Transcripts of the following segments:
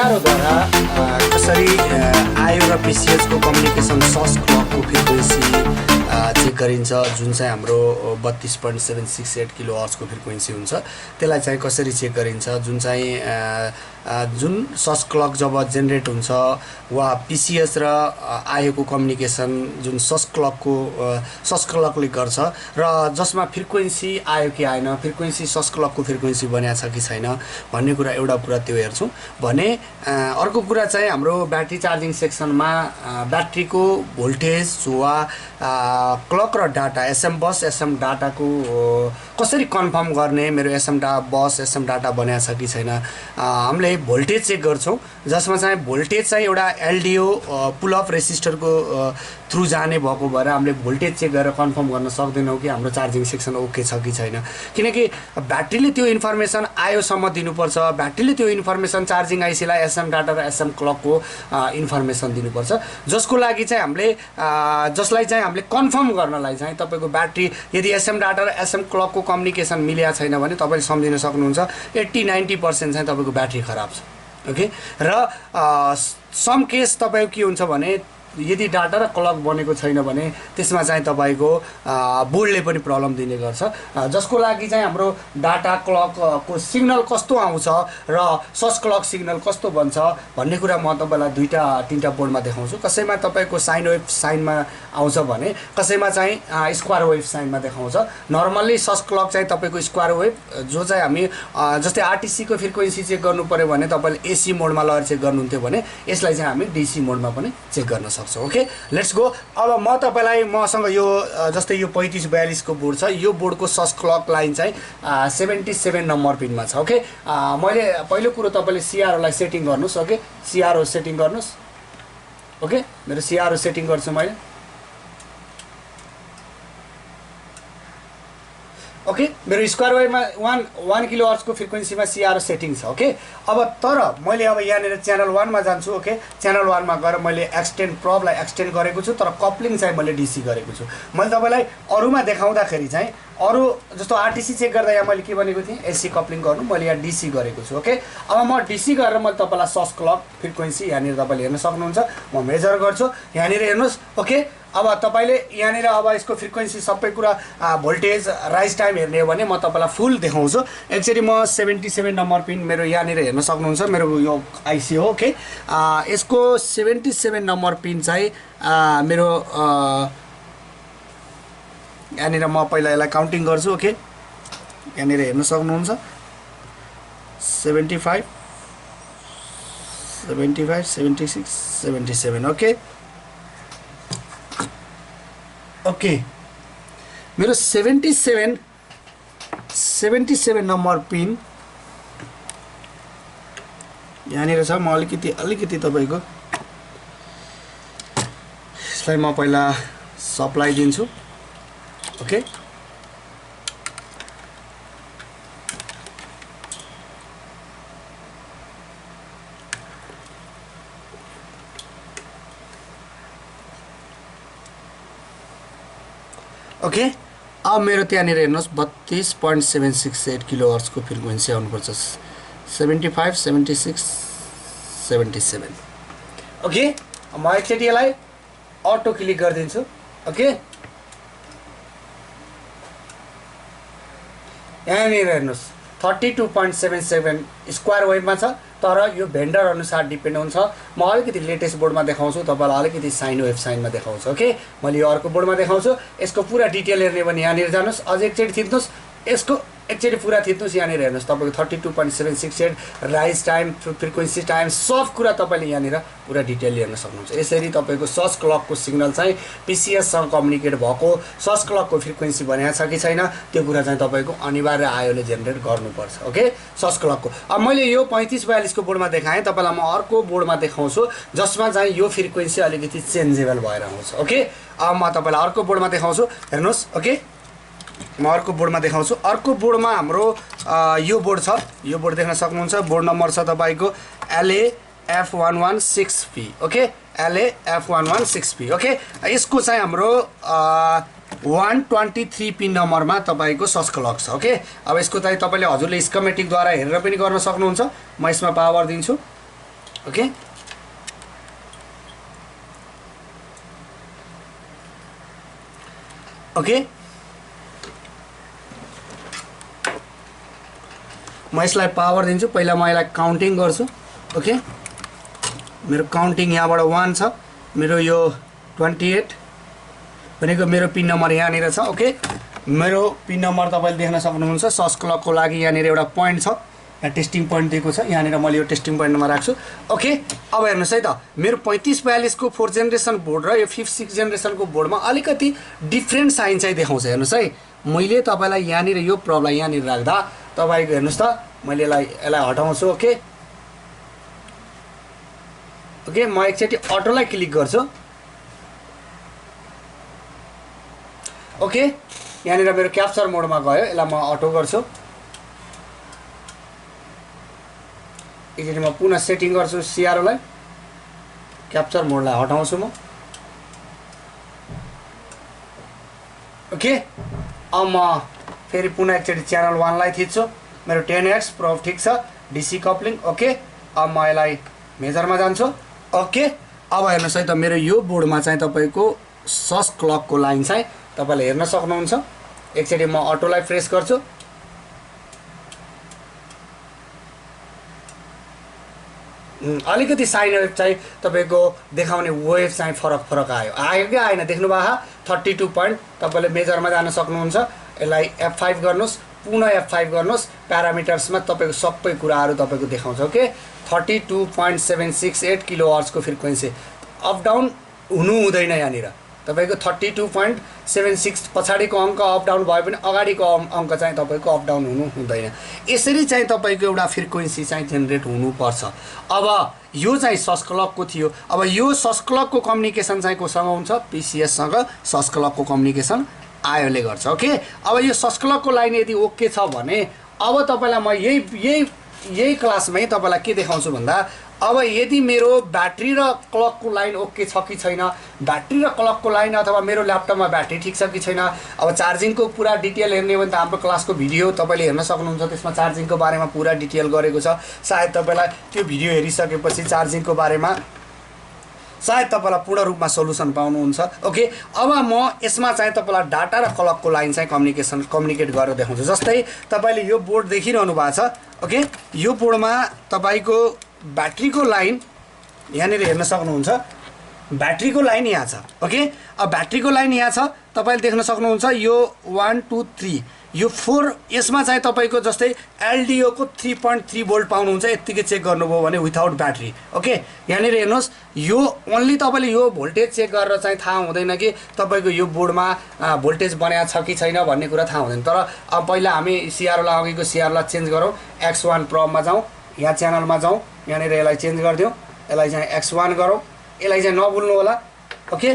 CROद्वारा कसरी आयो र PCS को कम्युनिकेसन सस क्लकको फ्रिक्वेन्सी चेक गरिन्छ, जुन चाहिँ हाम्रो 32.768 किलोहर्ट्ज को फ्रिक्वेन्सी हुन्छ। त्यसलाई चाहिँ कसरी चेक गरिन्छ, जुन सस क्लक जब जेनेरेट हुन्छ वा PCS र आयो को कम्युनिकेसन जुन सस क्लकले गर्छ र जसमा फ्रिक्वेन्सी आयो कि आएन, फ्रिक्वेन्सी सस क्लकको फ्रिक्वेन्सी बनिया छ कि छैन भन्ने कुरा एउटा कुरा त्यो हेर्छौं भने अर्को कुरा चाहिँ हाम्रो ब्याट्री चार्जिङ सेक्सनमा ब्याट्रीको भोल्टेज वा क्लक र डाटा एसएम बस एसएम डाटा को कसरी कन्फर्म गर्ने, मेरो एसएम बस एसएम डाटा बनिया छ कि छैन, हामीले भोल्टेज चेक गर्छौं, जसमा चाहिँ भोल्टेज चाहिँ एउटा एलडीओ पुल अफ रेसिस्टर को थ्रु जाने भएको भएर हामीले भोल्टेज चेक गरेर कन्फर्म गर्न सक्दैनौं कि हाम्रो चार्जिङ सेक्सन ओके छ कि छैन, किनकि ब्याट्रीले त्यो इन्फर्मेसन आयोसम्म दिनुपर्छ। ब्याट्रीले त्यो इन्फर्मेसन चार्जिङ आइसीलाई एसएम डाटा र एसएम क्लकको इन्फर्मेसन दिनुपर्छ, जसलाई चाहिँ हामीले कन्फर्म गर्नलाई चाहिँ तपाईको ब्याट्री यदि एसएम डाटा र एसएम क्लकको कम्युनिकेसन मिलेको छैन भने तपाईले सम्झिन सक्नुहुन्छ 80-90% चाहिँ तपाईको ब्याट्री खराब छ। ओके, र सम केस तपाईको के हुन्छ भने यदि डाटा र क्लक बनेको छैन भने त्यसमा चाहिँ तपाईको बोर्डले पनि प्रब्लम दिने गर्छ, जसको लागि चाहिँ हाम्रो डाटा क्लक को सिग्नल कस्तो आउँछ र सस क्लक सिग्नल कस्तो बन्छ भन्ने कुरा म तपाईलाई दुईटा तीनटा बोर्डमा देखाउँछु। कसैमा तपाईको साइन वेभ साइनमा आउँछ भने कसैमा चाहिँ स्क्वायर वेभ साइनमा देखाउँछ। नर्मल्ली सस क्लक चाहिँ तपाईको स्क्वायर वेभ जो चाहिँ हामी जस्तै आरटीसी को फ्रिक्वेन्सी चेक गर्नु पर्यो भने तपाईले एसी मोडमा लगेर चेक गर्नुहुन्थ्यो भने यसलाई चाहिँ हामी डीसी मोडमा पनि चेक गर्न सक्छौं। Okay, let's go. अब म तपाईलाई मसँग यो जस्तै यो 3542 को बोर्ड छ, यो बोर्डको सस क्लक लाइन चाहिँ 77 नम्बर पिनमा छ। ओके, मैले पहिलो कुरो तपाईले सीआरओ लाई सेटिङ गर्नुस्। ओके, सीआरओ सेटिङ गर्नुस्। ओके, मेरो सीआरओ सेटिङ गर्छु मैले। ओके, मेरो स्क्वायर वेभमा 1 किलोहर्ट्ज को फ्रिक्वेन्सीमा सीआरओ सेटिङ छ। ओके, अब तर मैले अब यहाँनिर च्यानल 1 मा जान्छु। ओके, च्यानल 1 मा गएर मैले एक्सटेन्ड प्रोबलाई एक्सटेन्ड गरेको छु, तर कप्लिङ चाहिँ मैले डीसी गरेको छु। मैले तपाईलाई अरुमा देखाउँदाखेरि चाहिँ अरु जस्तो आरटीसी चेक गर्दा यहाँ मैले के भनेको थिएँ, एसी कप्लिङ गर्नु, मैले यहाँ डीसी गरेको छु। ओके, अब म डीसी गरेर मैले तपाईलाई सस क्लक फ्रिक्वेन्सी यहाँनिर तपाईले हेर्न सक्नुहुन्छ, म मेजर गर्छु। यहाँनिर हेर्नुस्। ओके, अब तपाईले यहाँनिर अब यसको फ्रिक्वेन्सी सबै कुरा भोल्टेज राइज टाइम हेर्ने हो भने म तपाईलाई फुल देखाउँछु। एकचोटी म 77 नम्बर पिन मेरो यहाँनिर हेर्न सक्नुहुन्छ, मेरो यो आईसी हो। ओके, यसको 77 नम्बर पिन चाहिँ मेरो यहाँनिर म पहिला यसलाई काउन्टिङ गर्छु। ओके, यहाँनिर हेर्न सक्नुहुन्छ 75 76 77। ओके, ओके, मेरो 77 नम्बर पिन यहाँनिर छ। म अलिकति तपाईको यसलाई म पहिला सप्लाई दिन्छु। ओके, ओके, अब मेरो त्यहाँनिर हेर्नुहोस् 32.768 किलोहर्ट्ज को फ्रिक्वेन्सी आउनुपर्छ, 75 76 77। ओके, म एकचोटि यसलाई अटो क्लिक गरिदिन्छु। ओके, यहाँनिर हेर्नुहोस् 32.77 स्क्वायर वेभमा छ, तर यो भेन्डर अनुसार डिपेन्ड हुन्छ। म अलिकति लेटेस्ट बोर्डमा देखाउँछु, तपाईलाई अलिकति साइन वेभ साइनमा देखाउँछु। ओके, मैले यो अर्को बोर्डमा देखाउँछु। यसको पुरा डिटेल हेर्ने भने यहाँनिर जानुस्, अझ एकचोटि थिच्नुस्, यसको एकचोटि पुरा थिच्नुस्। यहाँनिर हेर्नुहोस् तपाईको 32.768 राइज टाइम फ्रिक्वेन्सी टाइम सब कुरा तपाईले यहाँनिर पुरा डिटेल हेर्न सक्नुहुन्छ। यसरी तपाईको सस क्लकको सिग्नल चाहिँ PCS सँग कम्युनिकेट भएको सस क्लकको फ्रिक्वेन्सी बनिया छ कि छैन त्यो कुरा चाहिँ तपाईको अनिवार्य आयोले जेनेरेट गर्नुपर्छ। ओके, सस क्लकको। अब मैले यो 3542 को बोर्डमा देखाएँ, तपाईलाई म अर्को बोर्डमा देखाउँछु जसमा चाहिँ यो फ्रिक्वेन्सी अलिकति चेन्जेबल भएर आउँछ। ओके, अब म तपाईलाई अर्को बोर्डमा देखाउँछु। हेर्नुहोस्। ओके, म अर्को बोर्डमा देखाउँछु। अर्को बोर्डमा हाम्रो यो बोर्ड छ, यो बोर्ड देख्न सक्नुहुन्छ। बोर्ड नम्बर छ तपाईको LAF116P। Okay, LAF116P। ओके, यसको चाहिँ हाम्रो 123 पिन नम्बरमा तपाईको सस क्लक छ। ओके, अब यसको चाहिँ तपाईले हजुरले स्कीमेटिक द्वारा हेरेर पनि गर्न सक्नुहुन्छ। म यसमा पावर दिन्छु। ओके ओके म यसलाई पावर दिन्छु पहिला म यसलाई काउन्टिङ गर्छु ओके मेरो काउन्टिङ यहाँबाट 1 छ मेरो यो 28 भनेको मेरो पिन नम्बर यहाँनिर छ ओके मेरो पिन नम्बर तपाईले देख्न सक्नुहुन्छ सस क्लकको लागि यहाँनिर एउटा पोइन्ट छ यहाँ टेस्टिङ पोइन्ट दिएको छ यहाँनिर मैले यो टेस्टिङ पोइन्टमा राख्छु ओके अब हेर्नुस् है त मेरो 3542 को 4 जेनेरेसन बोर्ड र यो 5 6 जेनेरेसनको बोर्डमा अलिकति डिफरेन्ट साइन चाहिँ देखाउँछ हेर्नुस् है मैले तपाईलाई यहाँनिर यो प्रब्लम यहाँनिर राख्दा तपाईको हेर्नुस् त मैले यसलाई हटाउँछु ओके ओके म एकचोटि अटोलाई क्लिक गर्छु ओके यहाँनिर मेरो क्याप्चर मोडमा गयो यसलाई म अटो गर्छु एकचोटि म पुनः सेटिङ गर्छु सिआरओलाई क्याप्चर मोडलाई हटाउँछु म ओके अब म फेरि पुनः एकचोटि च्यानल 1 लाई थिच्छु मेरो 10x प्रोब ठीक छ डीसी कप्लिङ ओके अब म यसलाई मेजरमा जान्छु ओके अब हेर्नुस् है त मेरो यो बोर्डमा चाहिँ तपाईको सस क्लकको लाइन चाहिँ तपाईले हेर्न सक्नुहुन्छ एकचोटि म अटोलाई प्रेस गर्छु अलिकति साइन वेभ चाहिँ तपाईको देखाउने वेभ चाहिँ फरक आयो कि आएन देख्नु भयो 32 पोइन्ट तपाईले मेजरमा जान सक्नुहुन्छ यसलाई F5 गर्नुस् पुनः F5 गर्नुस् प्यारामिटर्समा तपाईको सबै कुराहरु तपाईको देखाउँछ ओके 32.768 किलोहर्ट्ज को फ्रिक्वेन्सी अप डाउन हुनु हुँदैन यहाँनिर तपाईको 32.76 पछाडीको अंक अप डाउन भए पनि अगाडीको अंक चाहिँ तपाईको अप डाउन हुनु हुँदैन यसरी चाहिँ तपाईको एउटा फ्रिक्वेन्सी चाहिँ जेनेरेट हुनु पर्छ अब यो चाहिँ सस क्लकको थियो अब यो सस क्लकको कम्युनिकेसन चाहिँ कोसँग हुन्छ पीसीएस सँग सस क्लकको कम्युनिकेसन आयोले गर्छ ओके अब यो सस क्लकको लाइन यदि ओके छ भने अब तपाईलाई म यही क्लासमै तपाईलाई के देखाउँछु भन्दा अब यदि मेरो ब्याट्री र क्लकको लाइन ओके छ कि छैन ब्याट्री र क्लकको लाइन अथवा मेरो ल्यापटपमा ब्याट्री ठीक छ कि छैन अब चार्जिङको पुरा डिटेल हेर्ने हो भने त हाम्रो क्लासको भिडियो तपाईले हेर्न सक्नुहुन्छ त्यसमा चार्जिङको बारेमा पुरा डिटेल गरेको छ सायद तपाईलाई त्यो भिडियो हेरिसकेपछि चार्जिङको बारेमा सायद तपाईलाई पूर्ण रूपमा सोलुसन पाउनुहुन्छ ओके अब म यसमा चाहिँ तपाईलाई डाटा र क्लकको लाइन चाहिँ कम्युनिकेट गरेर देखाउँछु जस्तै तपाईले यो बोर्ड देखिरहनु भएको छ ओके यो बोर्डमा तपाईको ब्याट्रीको लाइन यहाँनिर हेर्न सक्नुहुन्छ ब्याट्रीको लाइन यहाँ छ ओके अब ब्याट्रीको लाइन यहाँ छ तपाईले देख्न सक्नुहुन्छ यो 1 2 3 यो 4 यसमा चाहिँ तपाईको जस्तै एलडीओ को 3.3 भोल्ट पाउनुहुन्छ यतिकै चेक गर्नुभयो भने विथआउट ब्याट्री ओके यहाँनिर हेर्नुस् यो ओन्ली तपाईले यो भोल्टेज चेक गरेर चाहिँ थाहा हुँदैन कि तपाईको यो बोर्डमा भोल्टेज बनाया छ कि छैन भन्ने कुरा थाहा हुँदैन तर अब पहिला हामी सीआरओलाई अघिको सीआरओलाई चेन्ज गरौँ X1 प्रोबमा जाउँ यहाँ च्यानलमा जाउँ यहाँनिर यसलाई चेन्ज गरिदिउँ यसलाई चाहिँ X1 गरौँ यसलाई चाहिँ नभुल्नु होला ओके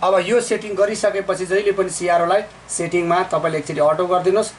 अब यो सेटिङ गरिसकेपछि जहिले पनि सीआरओलाई सेटिङमा तपाईले एकचोटि अटो गरिदिनुस्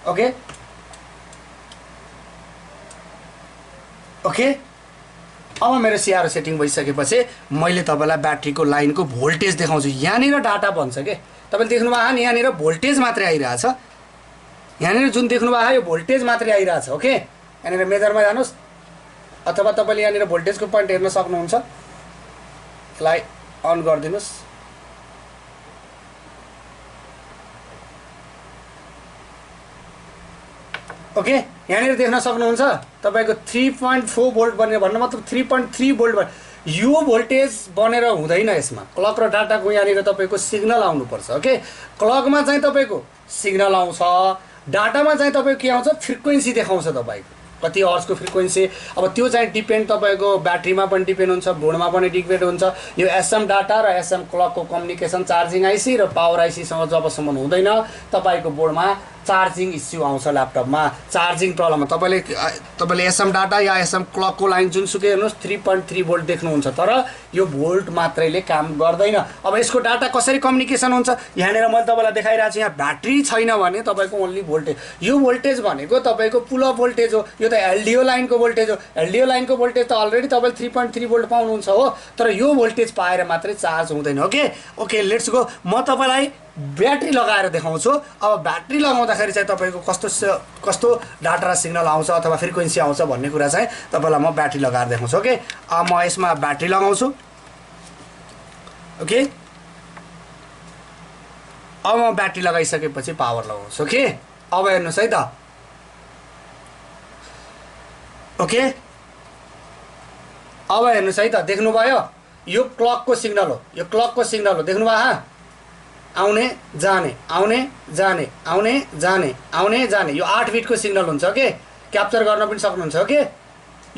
ओके ओके अब मेरो सीआरओ सेटिङ भइसकेपछि मैले तपाईलाई ब्याट्रीको लाइनको भोल्टेज देखाउँछु यहाँनिर डाटा भन्छ के तपाईले देख्नु भयो नि यहाँनिर भोल्टेज मात्रै आइरहेछ यहाँनिर जुन देख्नु भयो यो भोल्टेज मात्रै आइरहेछ ओके यहाँनिर मेजरमा जानुस् अथवा तपाईले यहाँनिर भोल्टेजको पोइन्ट हेर्न सक्नुहुन्छ यसलाई अन गरिदिनुस् ओके यहाँनिर देख्न सक्नुहुन्छ तपाईको 3.4 भोल्ट बनेर भन्नु मतलब 3.3 भोल्ट यो भोल्टेज बनेर हुँदैन यसमा क्लक र डाटाको यहाँनिर तपाईको सिग्नल आउनु पर्छ ओके क्लकमा चाहिँ तपाईको सिग्नल आउँछ डाटामा चाहिँ तपाईको के आउँछ फ्रिक्वेन्सी देखाउँछ तपाईको कति हर्ट्जको फ्रिक्वेन्सी अब त्यो चाहिँ डिपेन्ड तपाईको ब्याट्रीमा पनि डिपेन्ड हुन्छ बोर्डमा पनि डिपेन्ड हुन्छ यो एसएम डाटा र एसएम क्लकको कम्युनिकेसन चार्जिङ आइसी र पावर आइसी सँग जबसम्म हुँदैन तपाईको बोर्डमा चार्जिङ इस्यु आउँछ ल्यापटपमा चार्जिङ प्रब्लममा तपाईले एसएम डाटा या एसएम क्लकको लाइन जुनसुकै हेर्नुस् 3.3 भोल्ट देख्नुहुन्छ तर यो भोल्ट मात्रैले काम गर्दैन अब यसको डाटा कसरी कम्युनिकेसन हुन्छ यहाँनिर मैले तपाईलाई देखाइरहेको छु यहाँ ब्याट्री छैन भने तपाईको ओन्ली भोल्टेज यो भोल्टेज भनेको तपाईको पुल अफ भोल्टेज हो यो त त एलडिओ लाइनको भोल्टेज हो। एलडिओ लाइनको भोल्टेज त अलरेडी तपाईँले 3.3 भोल्ट पाउनुहुन्छ हो, तर यो भोल्टेज पाएर मात्रै चार्ज हुँदैन। Okay let's go. म तपाईँलाई ब्याट्री लगाएर देखाउँछु। अब ब्याट्री लगाउँदाखेरि चाहिँ तपाईँको कस्तो डाटा र सिग्नल आउँछ अथवा फ्रिक्वेन्सी आउँछ भन्ने कुरा चाहिँ तपाईँलाई म ब्याट्री लगाएर देखाउँछु। ओके, अब म यसमा ब्याट्री लगाउँछु। ओके, अब म ब्याट्री लगाइसकेपछि पावर लगाउँछु। ओके, अब हेर्नुहोस् है त। ओके, अब हेर्नुहोस् है त, देख्नुभयो यो क्लकको सिग्नल हो, यो क्लकको सिग्नल हो, देख्नुभयो। आउने जाने आउने जाने आउने जाने आउने जाने, यो 8 बिटको सिग्नल हुन्छ। ओके, क्याप्चर गर्न पनि सक्नुहुन्छ। ओके,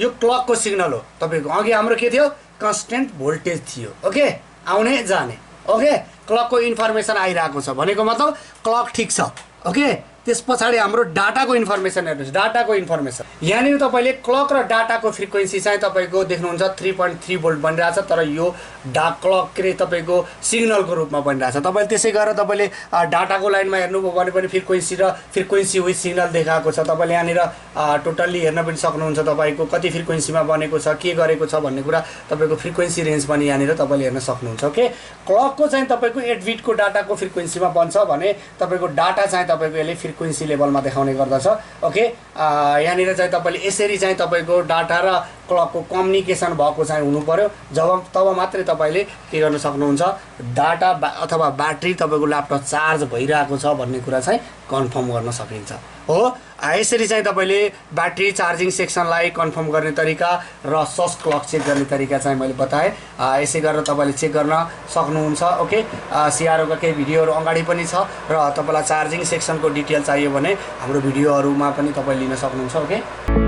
यो क्लकको सिग्नल हो तपाईँको। अघि हाम्रो के थियो, कन्स्टेन्ट भोल्टेज थियो। ओके, आउने जाने। ओके, क्लकको इन्फर्मेसन आइरहेको छ भनेको मतलब क्लक ठिक छ। ओके, त्यस पछाडि हाम्रो डाटाको इन्फर्मेसन हेर्नुहोस्, डाटाको इन्फर्मेसन यहाँनिर तपाईँले क्लक र डाटाको फ्रिक्वेन्सी चाहिँ तपाईँको देख्नुहुन्छ 3.3 भोल्ट बनिरहेछ, तर यो क्लक के अरे तपाईँको सिग्नलको रूपमा बनिरहेछ। तपाईँले त्यसै गरेर तपाईँले डाटाको लाइनमा हेर्नुभयो भने पनि फ्रिक्वेन्सी विथ सिग्नल देखाएको छ। तपाईँले यहाँनिर टोटल्ली हेर्न पनि सक्नुहुन्छ तपाईँको कति फ्रिक्वेन्सीमा बनेको छ, के गरेको छ भन्ने कुरा तपाईँको फ्रिक्वेन्सी रेन्ज पनि यहाँनिर तपाईँले हेर्न सक्नुहुन्छ। ओके, क्लकको चाहिँ तपाईँको 8 बिटको डाटाको फ्रिक्वेन्सीमा बन्छ भने तपाईँको डाटा चाहिँ तपाईँको यसले फ्रिक्वेन्सी लेभलमा देखाउने गर्दछ। ओके, यहाँनिर चाहिँ तपाईँले यसरी चाहिँ तपाईँको डाटा र क्लकको कम्युनिकेसन भएको चाहिँ हुनु पर्यो। तब मात्रै तपाईँले के गर्न सक्नुहुन्छ, डाटा अथवा ब्याट्री तपाईँको ल्यापटप चार्ज भइरहेको छ भन्ने कुरा चाहिँ कन्फर्म गर्न सकिन्छ हो। यसरी चाहिँ तपाईँले ब्याट्री चार्जिङ सेक्सनलाई कन्फर्म गर्ने तरिका र सस क्लक चेक गर्ने तरिका चाहिँ मैले बताएँ। यसै गरेर तपाईँले चेक गर्न सक्नुहुन्छ। ओके, सिआरओका केही भिडियोहरू अगाडि पनि छ र तपाईँलाई चार्जिङ सेक्सनको डिटेल चाहियो भने हाम्रो भिडियोहरूमा पनि तपाईँ लिन सक्नुहुन्छ। ओके।